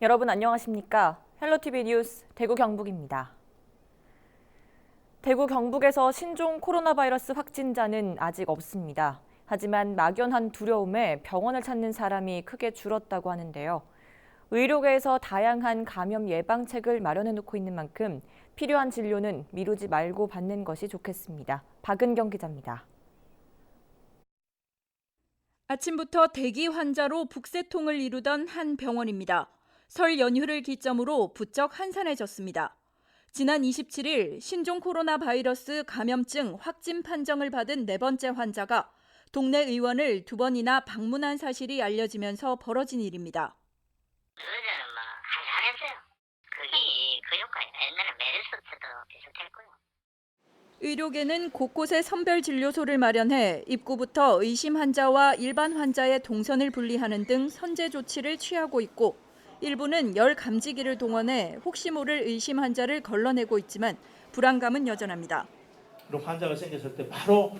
여러분 안녕하십니까? 헬로티비 뉴스 대구 경북입니다. 대구 경북에서 신종 코로나 바이러스 확진자는 아직 없습니다. 하지만 막연한 두려움에 병원을 찾는 사람이 크게 줄었다고 하는데요. 의료계에서 다양한 감염 예방책을 마련해 놓고 있는 만큼 필요한 진료는 미루지 말고 받는 것이 좋겠습니다. 박은경 기자입니다. 아침부터 대기 환자로 북새통을 이루던 한 병원입니다. 설 연휴를 기점으로 부쩍 한산해졌습니다. 지난 27일 신종 코로나 바이러스 감염증 확진 판정을 받은 네 번째 환자가 동네 의원을 2번이나 방문한 사실이 알려지면서 벌어진 일입니다. 그전에는 한산했어요. 그게 그 효과예요. 옛날에 메르스도 비슷했고요. 의료계는 곳곳에 선별진료소를 마련해 입구부터 의심 환자와 일반 환자의 동선을 분리하는 등 선제 조치를 취하고 있고 일부는 열 감지기를 동원해 혹시 모를 의심 환자를 걸러내고 있지만 불안감은 여전합니다. 그런 환자가 생겼을 때 바로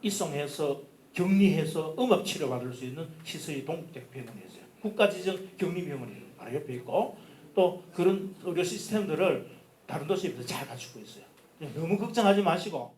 이송해서 격리해서 음압 치료받을 수 있는 시설이 동국대병원에 있어요. 국가지정 격리병원이 바로 옆에 있고 또 그런 의료 시스템들을 다른 도시에 비해서 잘 갖추고 있어요. 너무 걱정하지 마시고.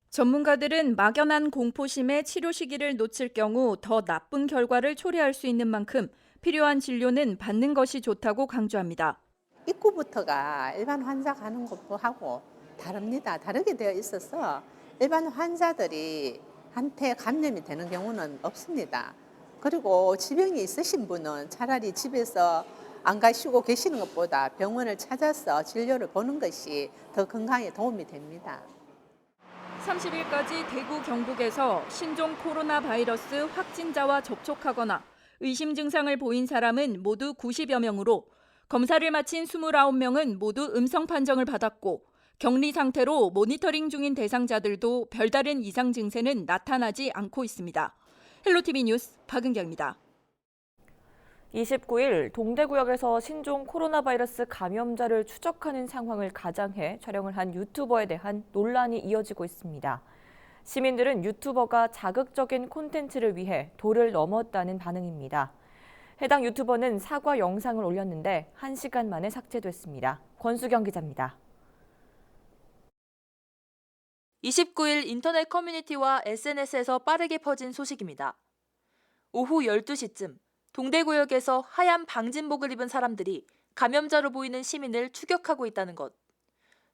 전문가들은 막연한 공포심에 치료 시기를 놓칠 경우 더 나쁜 결과를 초래할 수 있는 만큼 필요한 진료는 받는 것이 좋다고 강조합니다. 입구부터가 일반 환자 가는 곳하고 다릅니다. 다르게 되어 있어서 일반 환자들이 한테 감염이 되는 경우는 없습니다. 그리고 지병이 있으신 분은 차라리 집에서 안 가시고 계시는 것보다 병원을 찾아서 진료를 보는 것이 더 건강에 도움이 됩니다. 30일까지 대구 경북에서 신종 코로나 바이러스 확진자와 접촉하거나 의심 증상을 보인 사람은 모두 90여 명으로 검사를 마친 29명은 모두 음성 판정을 받았고 격리 상태로 모니터링 중인 대상자들도 별다른 이상 증세는 나타나지 않고 있습니다. 헬로티비 뉴스 박은경입니다. 29일 동대구역에서 신종 코로나 바이러스 감염자를 추적하는 상황을 가장해 촬영을 한 유튜버에 대한 논란이 이어지고 있습니다. 시민들은 유튜버가 자극적인 콘텐츠를 위해 도를 넘었다는 반응입니다. 해당 유튜버는 사과 영상을 올렸는데 1시간 만에 삭제됐습니다. 권수경 기자입니다. 29일 인터넷 커뮤니티와 SNS에서 빠르게 퍼진 소식입니다. 오후 12시쯤 동대구역에서 하얀 방진복을 입은 사람들이 감염자로 보이는 시민을 추격하고 있다는 것.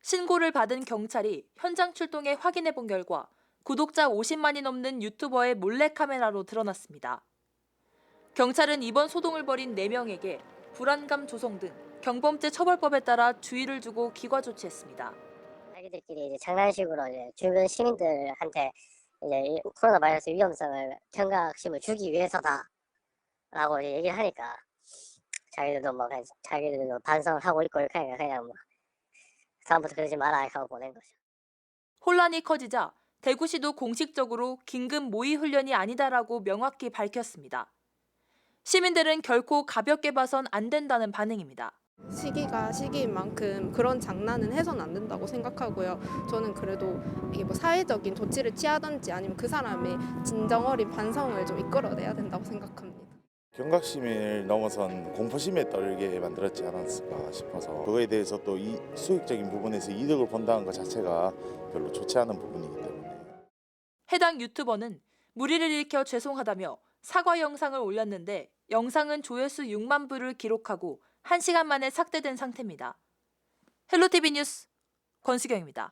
신고를 받은 경찰이 현장 출동해 확인해 본 결과 구독자 50만이 넘는 유튜버의 몰래카메라로 드러났습니다. 경찰은 이번 소동을 벌인 4명에게 불안감 조성 등 경범죄 처벌법에 따라 주의를 주고 기과 조치했습니다. 자기들끼리 이제 장난식으로 이제 주변 시민들한테 이제 코로나 바이러스 위험성을 경각심을 주기 위해서다라고 이제 얘기를 하니까 자기들도 반성을 하고 있고 이렇게 하니까 그냥 다음부터 그러지 마라 하고 보낸 거죠. 혼란이 커지자 대구시도 공식적으로 긴급 모의 훈련이 아니다라고 명확히 밝혔습니다. 시민들은 결코 가볍게 봐선 안 된다는 반응입니다. 시기가 시기인 만큼 그런 장난은 해서는 안 된다고 생각하고요. 저는 그래도 이게 사회적인 조치를 취하든지 아니면 그 사람의 진정 어린 반성을 좀 이끌어내야 된다고 생각합니다. 경각심을 넘어선 공포심에 떨게 만들었지 않았을까 싶어서 그거에 대해서 또 이 수익적인 부분에서 이득을 본다는 것 자체가 별로 좋지 않은 부분이기 때문에. 해당 유튜버는 무리를 일으켜 죄송하다며 사과 영상을 올렸는데 영상은 조회수 6만 뷰를 기록하고 1시간 만에 삭제된 상태입니다. 헬로티비 뉴스 권수경입니다.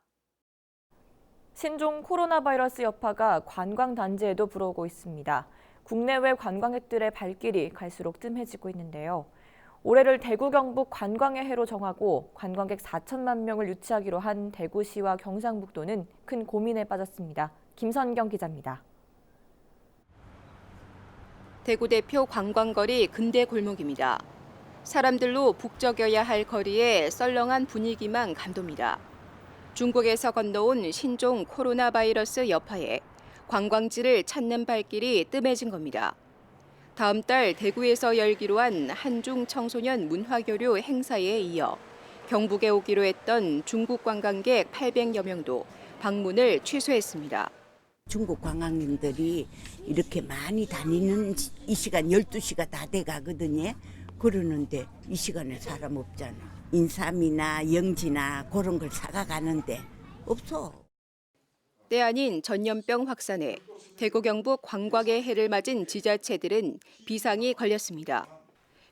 신종 코로나 바이러스 여파가 관광단지에도 불어오고 있습니다. 국내외 관광객들의 발길이 갈수록 뜸해지고 있는데요. 올해를 대구 경북 관광의 해로 정하고 관광객 4천만 명을 유치하기로 한 대구시와 경상북도는 큰 고민에 빠졌습니다. 김선경 기자입니다. 대구 대표 관광거리 근대 골목입니다. 사람들로 북적여야 할 거리에 썰렁한 분위기만 감돕니다. 중국에서 건너온 신종 코로나 바이러스 여파에 관광지를 찾는 발길이 뜸해진 겁니다. 다음 달 대구에서 열기로 한 한중 청소년 문화교류 행사에 이어 경북에 오기로 했던 중국 관광객 800여 명도 방문을 취소했습니다. 중국 관광객들이 이렇게 많이 다니는 이 시간 12시가 다 돼 가거든요. 그러는데 이 시간에 사람 없잖아. 인삼이나 영지나 그런 걸 사가가는데 없어. 때 아닌 전염병 확산에 대구 경북 관광의 해를 맞은 지자체들은 비상이 걸렸습니다.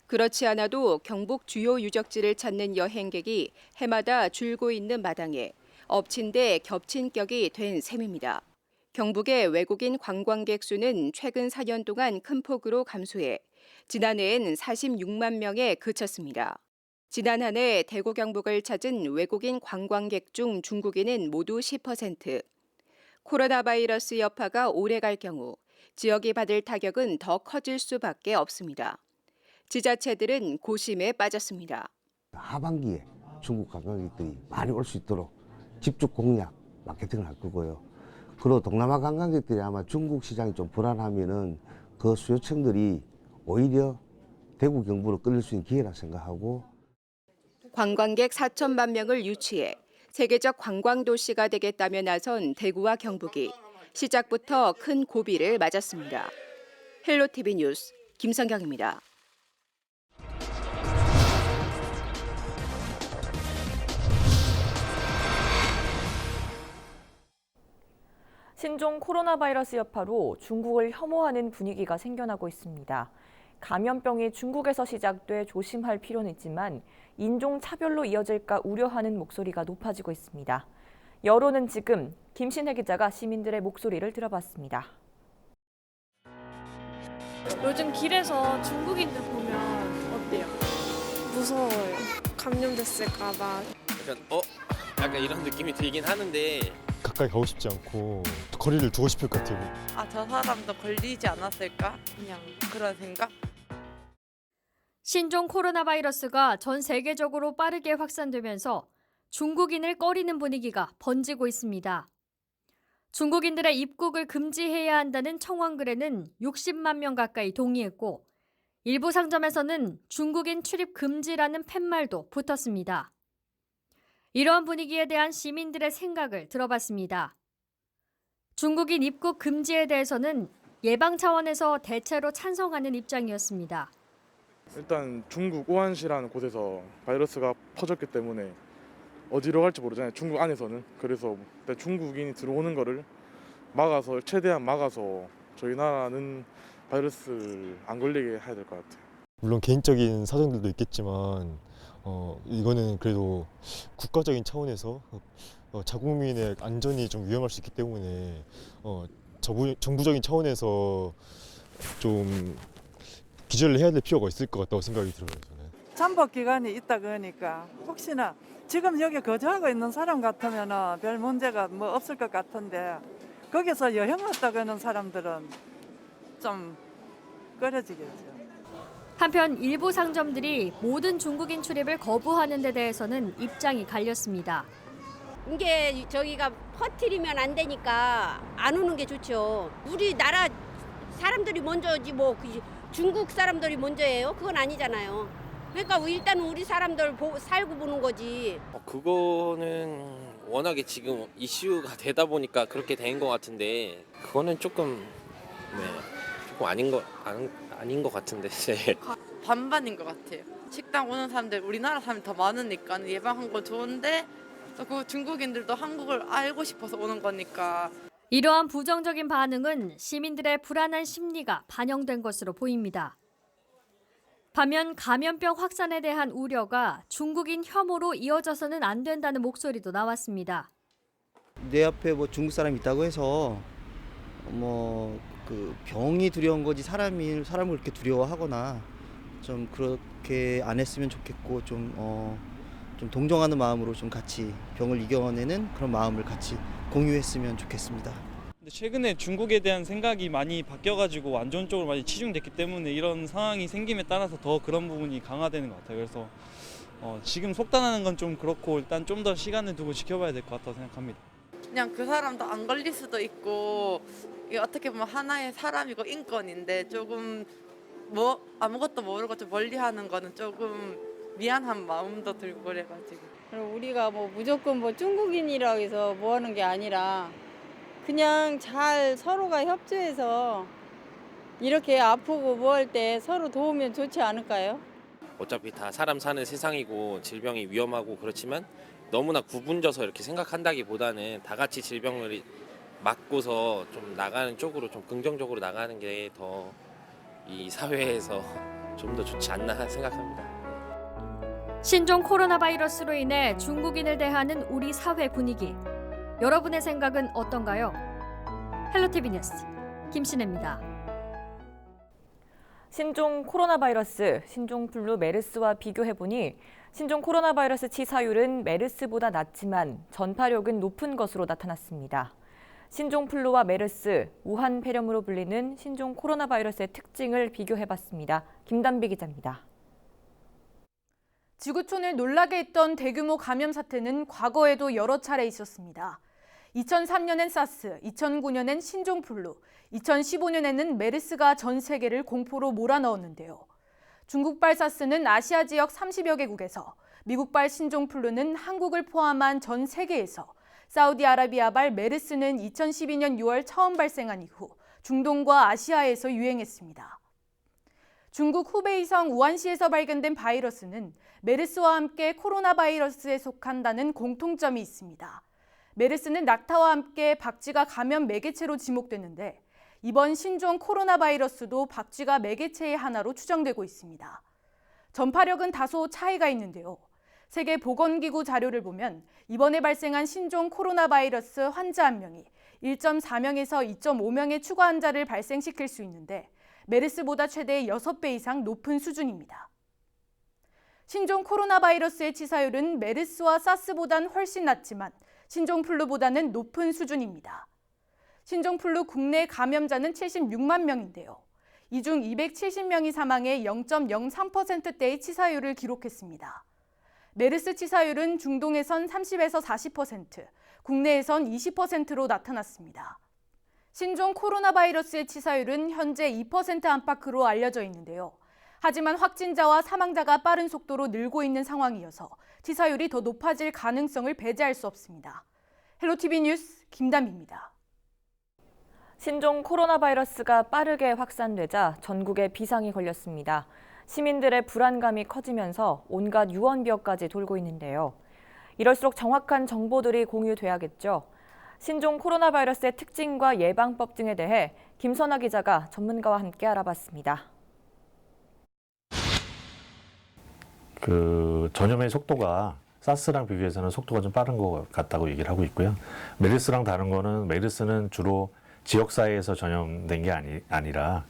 그렇지 않아도 경북 주요 유적지를 찾는 여행객이 해마다 줄고 있는 마당에 엎친 데 겹친 격이 된 셈입니다. 경북의 외국인 관광객 수는 최근 4년 동안 큰 폭으로 감소해 지난해엔 46만 명에 그쳤습니다. 지난 한 해 대구 경북을 찾은 외국인 관광객 중 중국인은 모두 10%. 코로나 바이러스 여파가 오래 갈 경우 지역이 받을 타격은 더 커질 수밖에 없습니다. 지자체들은 고심에 빠졌습니다. 하반기에 중국 관광객들이 많이 올 수 있도록 집중 공략, 마케팅을 할 거고요. 그리고 동남아 관광객들이 아마 중국 시장이 좀 불안하면은 그 수요층들이 오히려 대구 경북으로 끌릴 수 있는 기회라 생각하고 관광객 4천만 명을 유치해 세계적 관광 도시가 되겠다며 나선 대구와 경북이 시작부터 큰 고비를 맞았습니다. 헬로티비 뉴스 김성경입니다. 신종 코로나 바이러스 여파로 중국을 혐오하는 분위기가 생겨나고 있습니다. 감염병이 중국에서 시작돼 조심할 필요는 있지만 인종 차별로 이어질까 우려하는 목소리가 높아지고 있습니다. 여론은 지금 김신혜 기자가 시민들의 목소리를 들어봤습니다. 요즘 길에서 중국인들 보면 어때요? 무서워요. 감염됐을까 봐. 약간 이런 느낌이 들긴 하는데 가까이 가고 싶지 않고 거리를 두고 싶을 것 같아요. 저 사람도 걸리지 않았을까? 그냥 그런 생각? 신종 코로나 바이러스가 전 세계적으로 빠르게 확산되면서 중국인을 꺼리는 분위기가 번지고 있습니다. 중국인들의 입국을 금지해야 한다는 청원글에는 60만 명 가까이 동의했고 일부 상점에서는 중국인 출입 금지라는 팻말도 붙었습니다. 이러한 분위기에 대한 시민들의 생각을 들어봤습니다. 중국인 입국 금지에 대해서는 예방 차원에서 대체로 찬성하는 입장이었습니다. 일단 중국 우한시라는 곳에서 바이러스가 퍼졌기 때문에 어디로 갈지 모르잖아요. 중국 안에서는. 그래서 일단 중국인이 들어오는 거를 막아서 최대한 막아서 저희 나라는 바이러스를 안 걸리게 해야 될 것 같아요. 물론 개인적인 사정들도 있겠지만 이거는 그래도 국가적인 차원에서 자국민의 안전이 좀 위험할 수 있기 때문에 정부적인 차원에서 좀 기절을 해야 될 필요가 있을 것 같다고 생각이 들어요. 저는. 잠복 기간이 있다 그러니까 혹시나 지금 여기 거주하고 있는 사람 같으면 별 문제가 뭐 없을 것 같은데 거기서 여행 왔다 가는 사람들은 좀 꺼려지겠죠. 한편 일부 상점들이 모든 중국인 출입을 거부하는 데 대해서는 입장이 갈렸습니다. 이게 저기가 퍼뜨리면 안 되니까 안 오는 게 좋죠. 우리나라 사람들이 먼저지 뭐 중국 사람들이 먼저예요? 그건 아니잖아요. 그러니까 일단 우리 사람들 살고 보는 거지. 그거는 워낙에 지금 이슈가 되다 보니까 그렇게 된 것 같은데 그거는 조금 아닌 것 같은데. 반반인 것 같아요. 식당 오는 사람들 우리나라 사람이 더 많으니까 예방한 거 좋은데 또 그 중국인들도 한국을 알고 싶어서 오는 거니까. 이러한 부정적인 반응은 시민들의 불안한 심리가 반영된 것으로 보입니다. 반면 감염병 확산에 대한 우려가 중국인 혐오로 이어져서는 안 된다는 목소리도 나왔습니다. 내 앞에 뭐 중국 사람이 있다고 해서 그 병이 두려운 거지 사람을 그렇게 두려워하거나 좀 그렇게 안 했으면 좋겠고 좀 동정하는 마음으로 좀 같이 병을 이겨내는 그런 마음을 같이 공유했으면 좋겠습니다. 근데 최근에 중국에 대한 생각이 많이 바뀌어가지고 안 좋은 쪽으로 많이 치중됐기 때문에 이런 상황이 생김에 따라서 더 그런 부분이 강화되는 것 같아요. 그래서 지금 속단하는 건 좀 그렇고 일단 좀 더 시간을 두고 지켜봐야 될 것 같다고 생각합니다. 그냥 그 사람도 안 걸릴 수도 있고 이게 어떻게 보면 하나의 사람이고 인권인데 조금 아무것도 모르고 좀 멀리하는 거는 조금 미안한 마음도 들고 그래가지고. 우리가 무조건 중국인이라고 해서 뭐 하는 게 아니라 그냥 잘 서로가 협조해서 이렇게 아프고 뭐 할 때 서로 도우면 좋지 않을까요? 어차피 다 사람 사는 세상이고 질병이 위험하고 그렇지만 너무나 구분져서 이렇게 생각한다기보다는 다 같이 질병을 막고서 좀 나가는 쪽으로 좀 긍정적으로 나가는 게 더 이 사회에서 좀 더 좋지 않나 생각합니다. 신종 코로나 바이러스로 인해 중국인을 대하는 우리 사회 분위기. 여러분의 생각은 어떤가요? 헬로티비 뉴스 김신혜입니다. 신종 코로나 바이러스, 신종 플루 메르스와 비교해보니 신종 코로나 바이러스 치사율은 메르스보다 낮지만 전파력은 높은 것으로 나타났습니다. 신종 플루와 메르스, 우한 폐렴으로 불리는 신종 코로나 바이러스의 특징을 비교해봤습니다. 김단비 기자입니다. 지구촌을 놀라게 했던 대규모 감염 사태는 과거에도 여러 차례 있었습니다. 2003년엔 사스, 2009년엔 신종플루, 2015년에는 메르스가 전 세계를 공포로 몰아넣었는데요. 중국발 사스는 아시아 지역 30여 개국에서, 미국발 신종플루는 한국을 포함한 전 세계에서, 사우디아라비아발 메르스는 2012년 6월 처음 발생한 이후 중동과 아시아에서 유행했습니다. 중국 후베이성 우한시에서 발견된 바이러스는 메르스와 함께 코로나 바이러스에 속한다는 공통점이 있습니다. 메르스는 낙타와 함께 박쥐가 감염 매개체로 지목됐는데 이번 신종 코로나 바이러스도 박쥐가 매개체의 하나로 추정되고 있습니다. 전파력은 다소 차이가 있는데요. 세계보건기구 자료를 보면 이번에 발생한 신종 코로나 바이러스 환자 1명이 1.4명에서 2.5명의 추가 환자를 발생시킬 수 있는데 메르스보다 최대 6배 이상 높은 수준입니다. 신종 코로나 바이러스의 치사율은 메르스와 사스보단 훨씬 낮지만 신종플루보다는 높은 수준입니다. 신종플루 국내 감염자는 76만 명인데요. 이 중 270명이 사망해 0.03%대의 치사율을 기록했습니다. 메르스 치사율은 중동에선 30에서 40%, 국내에선 20%로 나타났습니다. 신종 코로나 바이러스의 치사율은 현재 2% 안팎으로 알려져 있는데요. 하지만 확진자와 사망자가 빠른 속도로 늘고 있는 상황이어서 치사율이 더 높아질 가능성을 배제할 수 없습니다. 헬로티비 뉴스 김담희입니다. 신종 코로나 바이러스가 빠르게 확산되자 전국에 비상이 걸렸습니다. 시민들의 불안감이 커지면서 온갖 유언비어까지 돌고 있는데요. 이럴수록 정확한 정보들이 공유돼야겠죠. 신종 코로나 바이러스의 특징과 예방법 등에 대해 김선아 기자가 전문가와 함께 알아봤습니다. 전염의 속도가 사스랑 비교해서는 속도가 좀 빠른 것 같다고 얘기를 하고 있고요. 메르스랑 다른 거는 메르스는 주로 지역사회에서 전염된 게 아니라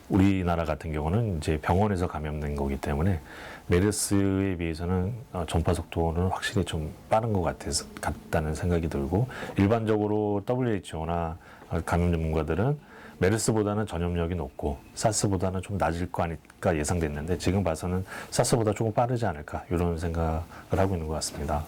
우리나라 같은 경우는 이제 병원에서 감염된 거기 때문에 메르스에 비해서는 전파 속도는 확실히 좀 빠른 것 같다는 생각이 들고 일반적으로 WHO나 감염 전문가들은 메르스보다는 전염력이 높고 사스보다는 좀 낮을 거 아닐까 예상됐는데 지금 봐서는 사스보다 조금 빠르지 않을까 이런 생각을 하고 있는 것 같습니다.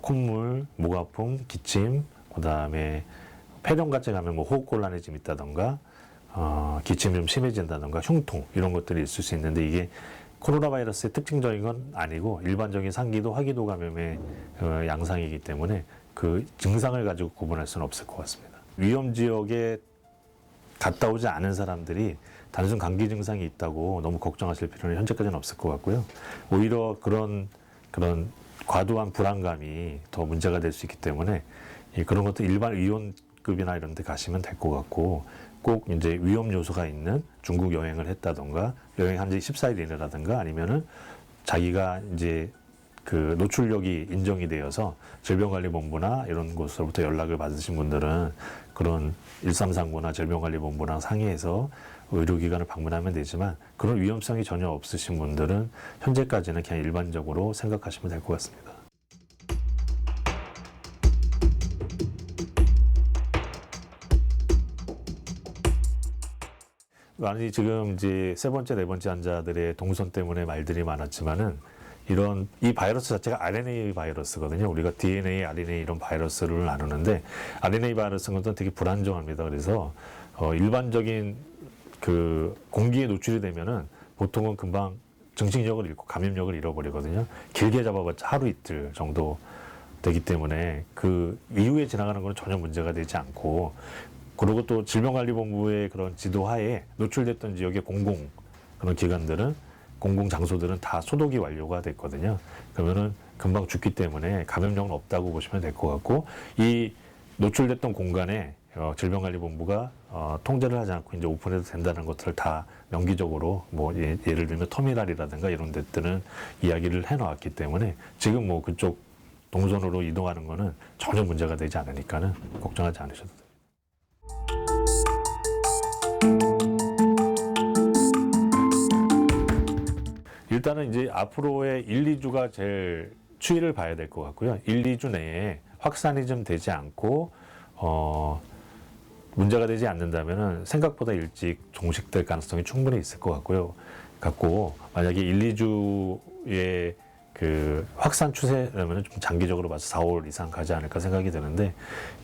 콧물, 목 아픔, 기침, 그다음에 폐렴같이 가면 호흡곤란이 좀 있다던가 기침이 좀 심해진다던가 흉통 이런 것들이 있을 수 있는데 이게 코로나 바이러스의 특징적인 건 아니고 일반적인 상기도 화기도 감염의 양상이기 때문에 그 증상을 가지고 구분할 수는 없을 것 같습니다. 위험 지역에 갔다 오지 않은 사람들이 단순 감기 증상이 있다고 너무 걱정하실 필요는 현재까지는 없을 것 같고요. 오히려 그런 과도한 불안감이 더 문제가 될 수 있기 때문에 그런 것도 일반 의원급이나 이런 데 가시면 될 것 같고 꼭 이제 위험 요소가 있는 중국 여행을 했다던가 여행한 지 14일 이내라든가 아니면은 자기가 이제 그 노출력이 인정이 되어서 질병관리본부나 이런 곳으로부터 연락을 받으신 분들은 그런 1339나 질병관리본부랑 상의해서 의료기관을 방문하면 되지만 그런 위험성이 전혀 없으신 분들은 현재까지는 그냥 일반적으로 생각하시면 될 것 같습니다. 아니 지금 이제 세 번째, 네 번째 환자들의 동선 때문에 말들이 많았지만은 이 바이러스 자체가 RNA 바이러스거든요. 우리가 DNA, RNA 이런 바이러스를 나누는데 RNA 바이러스는 되게 불안정합니다. 그래서 일반적인 그 공기에 노출이 되면은 보통은 금방 증식력을 잃고 감염력을 잃어버리거든요. 길게 잡아봤자 하루 이틀 정도 되기 때문에 그 이후에 지나가는 건 전혀 문제가 되지 않고, 그리고 또 질병관리본부의 그런 지도하에 노출됐던 지역의 그런 기관들은, 공공 장소들은 다 소독이 완료가 됐거든요. 그러면은 금방 죽기 때문에 감염력은 없다고 보시면 될 것 같고, 이 노출됐던 공간에 질병관리본부가 통제를 하지 않고 이제 오픈해도 된다는 것들을 다 명기적으로 뭐 예를 들면 터미널이라든가 이런 데들은 이야기를 해놓았기 때문에 지금 뭐 그쪽 동선으로 이동하는 거는 전혀 문제가 되지 않으니까는 걱정하지 않으셔도 됩니다. 일단은 이제 앞으로의 1, 2주가 제일 추이를 봐야 될 것 같고요. 1, 2주 내에 확산이 좀 되지 않고 문제가 되지 않는다면은 생각보다 일찍 종식될 가능성이 충분히 있을 것 같고요. 만약에 1, 2주의 그 확산 추세라면 좀 장기적으로 봐서 4월 이상 가지 않을까 생각이 드는데,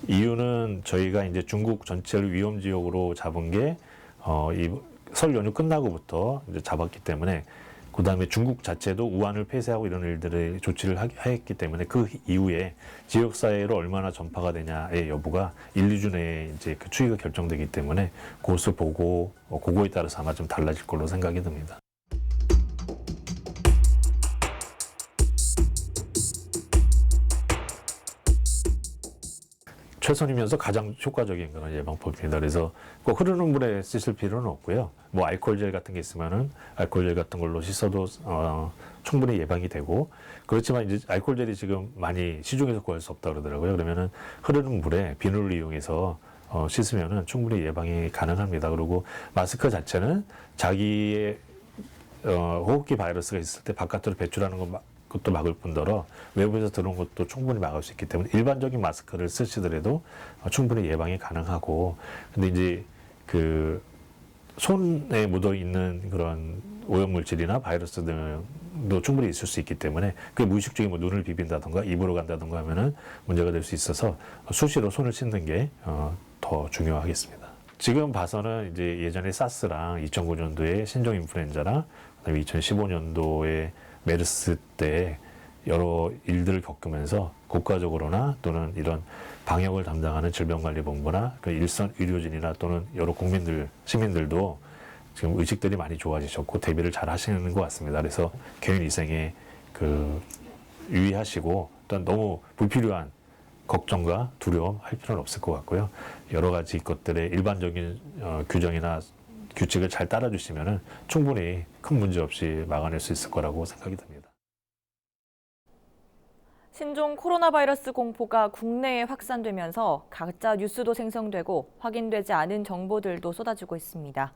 이유는 저희가 이제 중국 전체를 위험 지역으로 잡은 게 이 설 연휴 끝나고부터 이제 잡았기 때문에, 그 다음에 중국 자체도 우한을 폐쇄하고 이런 일들을 조치를 했기 때문에 그 이후에 지역사회로 얼마나 전파가 되냐의 여부가 1, 2주 내에 이제 그 추이가 결정되기 때문에 그것을 보고 그거에 따라서 아마 좀 달라질 걸로 생각이 듭니다. 최선이면서 가장 효과적인 그런 예방법입니다. 그래서 꼭 흐르는 물에 씻을 필요는 없고요. 뭐 알코올젤 같은 게 있으면은 알코올젤 같은 걸로 씻어도 충분히 예방이 되고, 그렇지만 이제 알코올젤이 지금 많이 시중에서 구할 수 없다 그러더라고요. 그러면은 흐르는 물에 비누를 이용해서 씻으면은 충분히 예방이 가능합니다. 그리고 마스크 자체는 자기의 호흡기 바이러스가 있을 때 바깥으로 배출하는 것도 막을 뿐더러 외부에서 들어온 것도 충분히 막을 수 있기 때문에 일반적인 마스크를 쓰시더라도 충분히 예방이 가능하고, 근데 이제 그 손에 묻어 있는 그런 오염물질이나 바이러스들도 충분히 있을 수 있기 때문에 그 무의식 중에 뭐 눈을 비빈다던가 입으로 간다던가 하면은 문제가 될 수 있어서 수시로 손을 씻는 게 더 중요하겠습니다. 지금 봐서는 이제 예전에 사스랑 2009년도에 신종 인플루엔자랑 그다음에 2015년도에 메르스 때 여러 일들을 겪으면서 국가적으로나 또는 이런 방역을 담당하는 질병관리본부나 그 일선 의료진이나 또는 여러 시민들도 지금 의식들이 많이 좋아지셨고 대비를 잘 하시는 것 같습니다. 그래서 개인 위생에 유의하시고 또한 너무 불필요한 걱정과 두려움 할 필요는 없을 것 같고요. 여러 가지 것들의 일반적인 규정이나 규칙을 잘 따라주시면은 충분히 큰 문제 없이 막아낼 수 있을 거라고 생각이 듭니다. 신종 코로나 바이러스 공포가 국내에 확산되면서 가짜 뉴스도 생성되고 확인되지 않은 정보들도 쏟아지고 있습니다.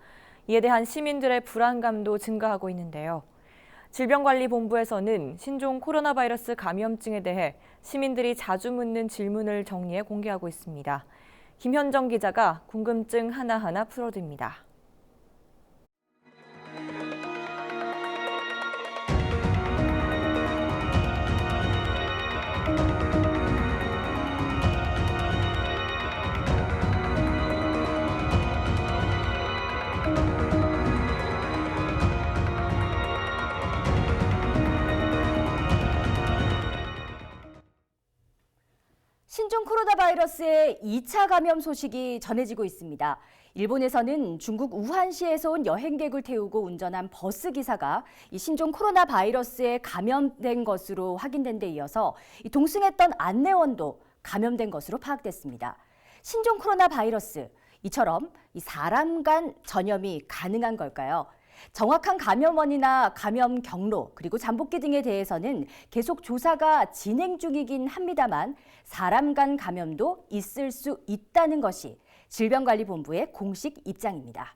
이에 대한 시민들의 불안감도 증가하고 있는데요. 질병관리본부에서는 신종 코로나 바이러스 감염증에 대해 시민들이 자주 묻는 질문을 정리해 공개하고 있습니다. 김현정 기자가 궁금증 하나하나 풀어드립니다. 신종 코로나 바이러스의 2차 감염 소식이 전해지고 있습니다. 일본에서는 중국 우한시에서 온 여행객을 태우고 운전한 버스 기사가 이 신종 코로나 바이러스에 감염된 것으로 확인된 데 이어서 동승했던 안내원도 감염된 것으로 파악됐습니다. 신종 코로나 바이러스, 이처럼 사람 간 전염이 가능한 걸까요? 정확한 감염 원인이나 감염 경로 그리고 잠복기 등에 대해서는 계속 조사가 진행 중이긴 합니다만 사람 간 감염도 있을 수 있다는 것이 질병관리본부의 공식 입장입니다.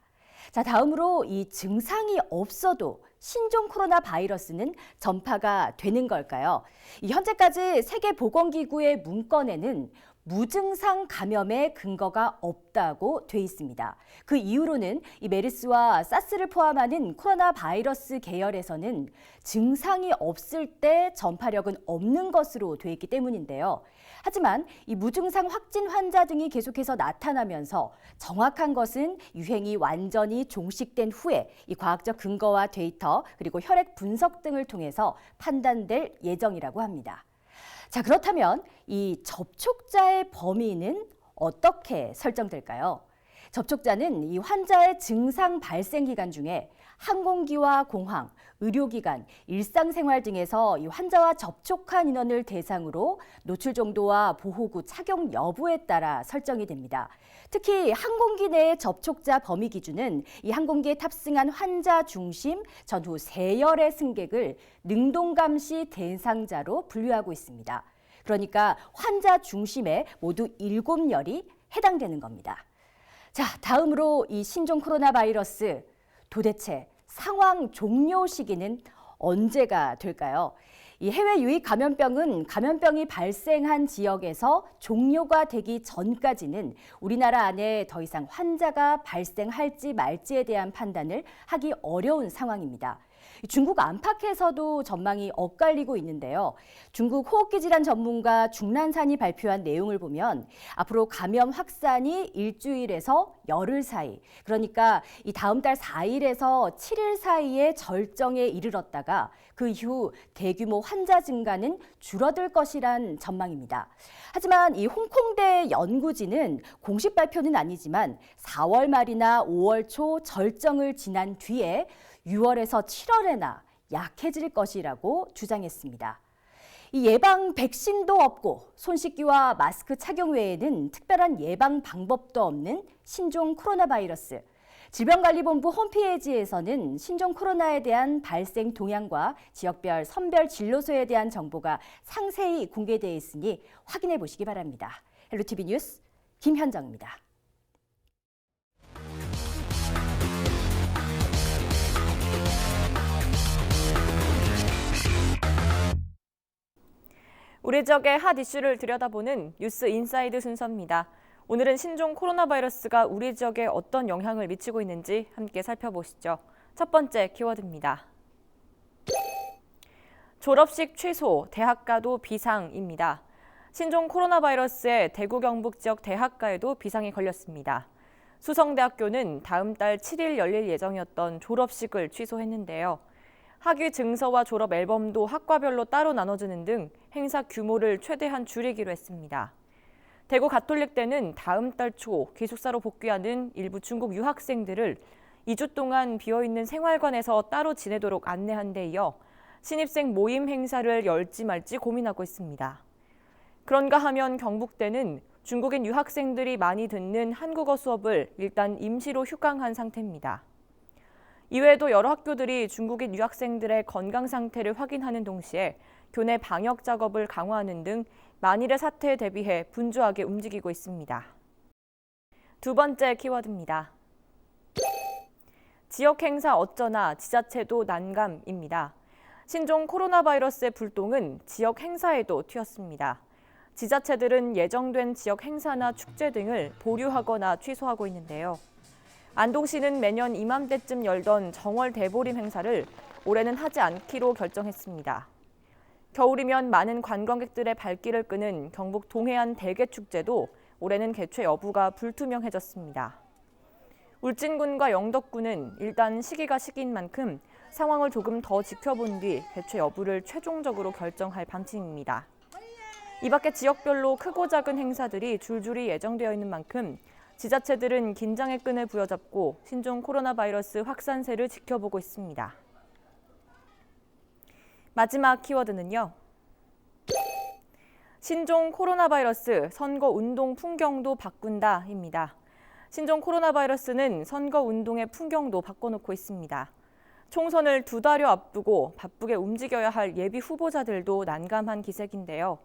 자, 다음으로 이 증상이 없어도 신종 코로나 바이러스는 전파가 되는 걸까요? 현재까지 세계보건기구의 문건에는 무증상 감염의 근거가 없다고 돼 있습니다. 그 이유로는 이 메르스와 사스를 포함하는 코로나 바이러스 계열에서는 증상이 없을 때 전파력은 없는 것으로 돼 있기 때문인데요. 하지만 이 무증상 확진 환자 등이 계속해서 나타나면서 정확한 것은 유행이 완전히 종식된 후에 이 과학적 근거와 데이터 그리고 혈액 분석 등을 통해서 판단될 예정이라고 합니다. 자, 그렇다면 이 접촉자의 범위는 어떻게 설정될까요? 접촉자는 이 환자의 증상 발생 기간 중에 항공기와 공항, 의료기관, 일상생활 등에서 이 환자와 접촉한 인원을 대상으로 노출 정도와 보호구 착용 여부에 따라 설정이 됩니다. 특히 항공기 내의 접촉자 범위 기준은 이 항공기에 탑승한 환자 중심 전후 세열의 승객을 능동감시 대상자로 분류하고 있습니다. 그러니까 환자 중심에 모두 7열이 해당되는 겁니다. 자, 다음으로 이 신종 코로나 바이러스 도대체 상황 종료 시기는 언제가 될까요? 이 해외 유입 감염병은 감염병이 발생한 지역에서 종료가 되기 전까지는 우리나라 안에 더 이상 환자가 발생할지 말지에 대한 판단을 하기 어려운 상황입니다. 중국 안팎에서도 전망이 엇갈리고 있는데요. 중국 호흡기 질환 전문가 중난산이 발표한 내용을 보면 앞으로 감염 확산이 일주일에서 열흘 사이, 그러니까 이 다음 달 4일에서 7일 사이에 절정에 이르렀다가 그 이후 대규모 환자 증가는 줄어들 것이란 전망입니다. 하지만 이 홍콩대 연구진은 공식 발표는 아니지만 4월 말이나 5월 초 절정을 지난 뒤에 6월에서 7월에나 약해질 것이라고 주장했습니다. 이 예방 백신도 없고 손 씻기와 마스크 착용 외에는 특별한 예방 방법도 없는 신종 코로나 바이러스. 질병관리본부 홈페이지에서는 신종 코로나에 대한 발생 동향과 지역별 선별 진료소에 대한 정보가 상세히 공개되어 있으니 확인해 보시기 바랍니다. 헬로티비 뉴스 김현정입니다. 우리 지역의 핫 이슈를 들여다보는 뉴스 인사이드 순서입니다. 오늘은 신종 코로나 바이러스가 우리 지역에 어떤 영향을 미치고 있는지 함께 살펴보시죠. 첫 번째 키워드입니다. 졸업식 취소, 대학가도 비상입니다. 신종 코로나 바이러스에 대구 경북 지역 대학가에도 비상이 걸렸습니다. 수성대학교는 다음 달 7일 열릴 예정이었던 졸업식을 취소했는데요. 학위 증서와 졸업 앨범도 학과별로 따로 나눠주는 등 행사 규모를 최대한 줄이기로 했습니다. 대구 가톨릭대는 다음 달 초 기숙사로 복귀하는 일부 중국 유학생들을 2주 동안 비어있는 생활관에서 따로 지내도록 안내한 데 이어 신입생 모임 행사를 열지 말지 고민하고 있습니다. 그런가 하면 경북대는 중국인 유학생들이 많이 듣는 한국어 수업을 일단 임시로 휴강한 상태입니다. 이외에도 여러 학교들이 중국인 유학생들의 건강 상태를 확인하는 동시에 교내 방역 작업을 강화하는 등 만일의 사태에 대비해 분주하게 움직이고 있습니다. 두 번째 키워드입니다. 지역 행사 어쩌나 지자체도 난감입니다. 신종 코로나 바이러스의 불똥은 지역 행사에도 튀었습니다. 지자체들은 예정된 지역 행사나 축제 등을 보류하거나 취소하고 있는데요. 안동시는 매년 이맘때쯤 열던 정월 대보림 행사를 올해는 하지 않기로 결정했습니다. 겨울이면 많은 관광객들의 발길을 끄는 경북 동해안 대게축제도 올해는 개최 여부가 불투명해졌습니다. 울진군과 영덕군은 일단 시기가 시기인 만큼 상황을 조금 더 지켜본 뒤 개최 여부를 최종적으로 결정할 방침입니다. 이 밖에 지역별로 크고 작은 행사들이 줄줄이 예정되어 있는 만큼 지자체들은 긴장의 끈을 부여잡고 신종 코로나 바이러스 확산세를 지켜보고 있습니다. 마지막 키워드는요. 신종 코로나 바이러스 선거 운동 풍경도 바꾼다입니다. 신종 코로나 바이러스는 선거 운동의 풍경도 바꿔놓고 있습니다. 총선을 2달여 앞두고 바쁘게 움직여야 할 예비 후보자들도 난감한 기색인데요.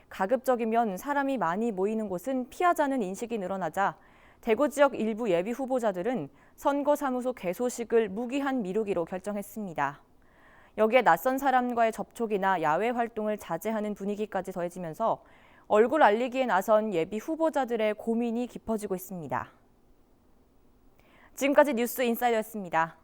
가급적이면 사람이 많이 모이는 곳은 피하자는 인식이 늘어나자 대구 지역 일부 예비 후보자들은 선거사무소 개소식을 무기한 미루기로 결정했습니다. 여기에 낯선 사람과의 접촉이나 야외 활동을 자제하는 분위기까지 더해지면서 얼굴 알리기에 나선 예비 후보자들의 고민이 깊어지고 있습니다. 지금까지 뉴스 인사이드였습니다.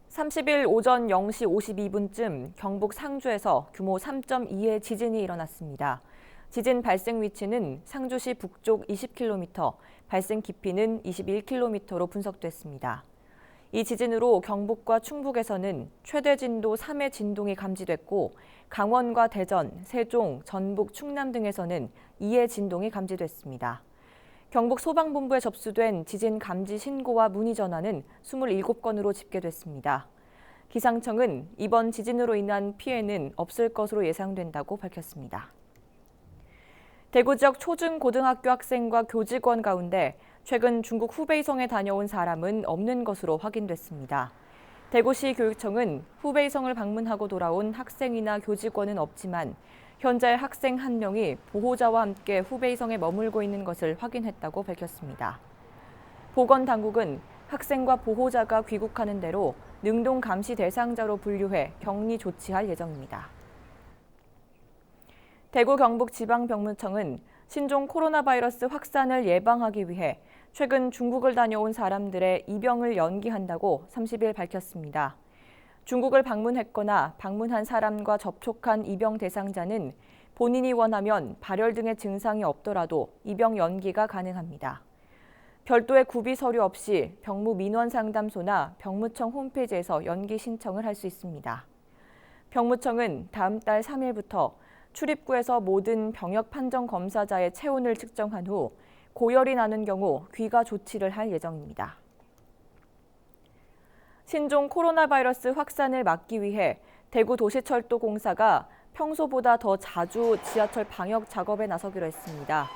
(30일) 오전 0시 52분쯤 경북 상주에서 규모 3.2의 지진이 일어났습니다. 지진 발생 위치는 상주시 북쪽 20km, 발생 깊이는 21km로 분석됐습니다. 이 지진으로 경북과 충북에서는 최대 진도 3의 진동이 감지됐고 강원과 대전, 세종, 전북, 충남 등에서는 2의 진동이 감지됐습니다. 경북 소방본부에 접수된 지진 감지 신고와 문의 전화는 27건으로 집계됐습니다. 기상청은 이번 지진으로 인한 피해는 없을 것으로 예상된다고 밝혔습니다. 대구 지역 초중고등학교 학생과 교직원 가운데 최근 중국 후베이성에 다녀온 사람은 없는 것으로 확인됐습니다. 대구시 교육청은 후베이성을 방문하고 돌아온 학생이나 교직원은 없지만 현재 학생 1명이 보호자와 함께 후베이성에 머물고 있는 것을 확인했다고 밝혔습니다. 보건당국은 학생과 보호자가 귀국하는 대로 능동 감시 대상자로 분류해 격리 조치할 예정입니다. 대구 경북지방병무청은 신종 코로나 바이러스 확산을 예방하기 위해 최근 중국을 다녀온 사람들의 입영을 연기한다고 30일 밝혔습니다. 중국을 방문했거나 방문한 사람과 접촉한 입영 대상자는 본인이 원하면 발열 등의 증상이 없더라도 입영 연기가 가능합니다. 별도의 구비 서류 없이 병무민원상담소나 병무청 홈페이지에서 연기 신청을 할 수 있습니다. 병무청은 다음 달 3일부터 출입구에서 모든 병역 판정 검사자의 체온을 측정한 후 고열이 나는 경우 귀가 조치를 할 예정입니다. 신종 코로나 바이러스 확산을 막기 위해 대구도시철도공사가 평소보다 더 자주 지하철 방역 작업에 나서기로 했습니다.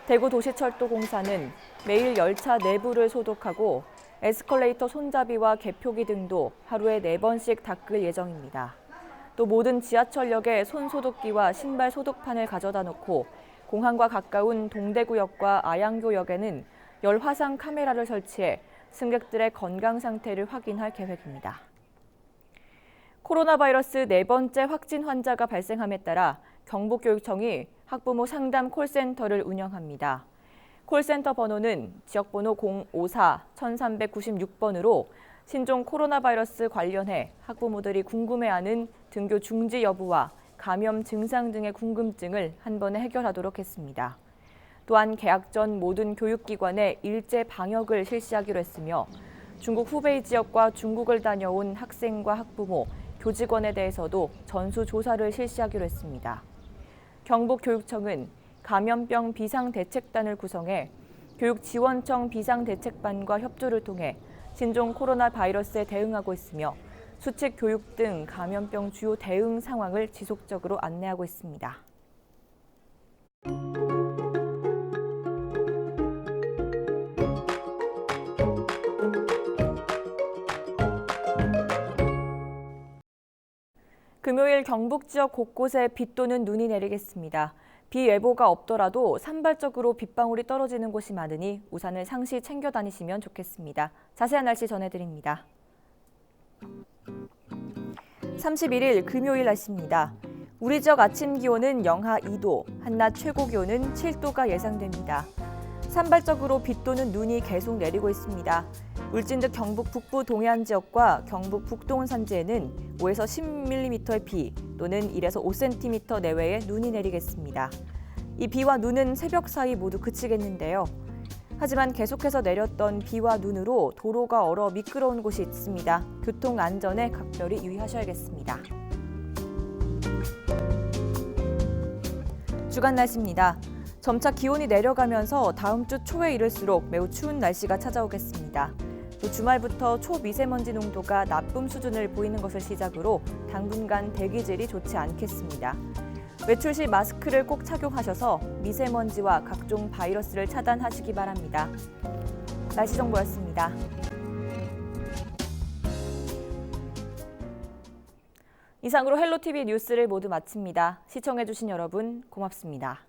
대구도시철도공사는 매일 열차 내부를 소독하고 에스컬레이터 손잡이와 개표기 등도 하루에 4번씩 닦을 예정입니다. 또 모든 지하철역에 손소독기와 신발 소독판을 가져다 놓고 공항과 가까운 동대구역과 아양교역에는 열화상 카메라를 설치해 승객들의 건강 상태를 확인할 계획입니다. 코로나 바이러스 4번째 확진 환자가 발생함에 따라 경북교육청이 학부모 상담 콜센터를 운영합니다. 콜센터 번호는 지역번호 054-1396번으로 신종 코로나 바이러스 관련해 학부모들이 궁금해하는 등교 중지 여부와 감염 증상 등의 궁금증을 한 번에 해결하도록 했습니다. 또한 개학 전 모든 교육기관에 일제 방역을 실시하기로 했으며 중국 후베이 지역과 중국을 다녀온 학생과 학부모, 교직원에 대해서도 전수조사를 실시하기로 했습니다. 경북교육청은 감염병 비상대책단을 구성해 교육지원청 비상대책반과 협조를 통해 신종 코로나 바이러스에 대응하고 있으며 수칙 교육 등 감염병 주요 대응 상황을 지속적으로 안내하고 있습니다. 금요일 경북 지역 곳곳에 비 또는 눈이 내리겠습니다. 비 예보가 없더라도 산발적으로 빗방울이 떨어지는 곳이 많으니 우산을 상시 챙겨 다니시면 좋겠습니다. 자세한 날씨 전해드립니다. 31일 금요일 날씨입니다. 우리 지역 아침 기온은 영하 2도, 한낮 최고 기온은 7도가 예상됩니다. 산발적으로 비 또는 눈이 계속 내리고 있습니다. 울진 등 경북 북부 동해안 지역과 경북 북동원 산지에는 5에서 10mm의 비 또는 1에서 5cm 내외의 눈이 내리겠습니다. 이 비와 눈은 새벽 사이 모두 그치겠는데요. 하지만 계속해서 내렸던 비와 눈으로 도로가 얼어 미끄러운 곳이 있습니다. 교통 안전에 각별히 유의하셔야겠습니다. 주간 날씨입니다. 점차 기온이 내려가면서 다음 주 초에 이를수록 매우 추운 날씨가 찾아오겠습니다. 또 주말부터 초미세먼지 농도가 나쁨 수준을 보이는 것을 시작으로 당분간 대기질이 좋지 않겠습니다. 외출 시 마스크를 꼭 착용하셔서 미세먼지와 각종 바이러스를 차단하시기 바랍니다. 날씨 정보였습니다. 이상으로 헬로티비 뉴스를 모두 마칩니다. 시청해주신 여러분 고맙습니다.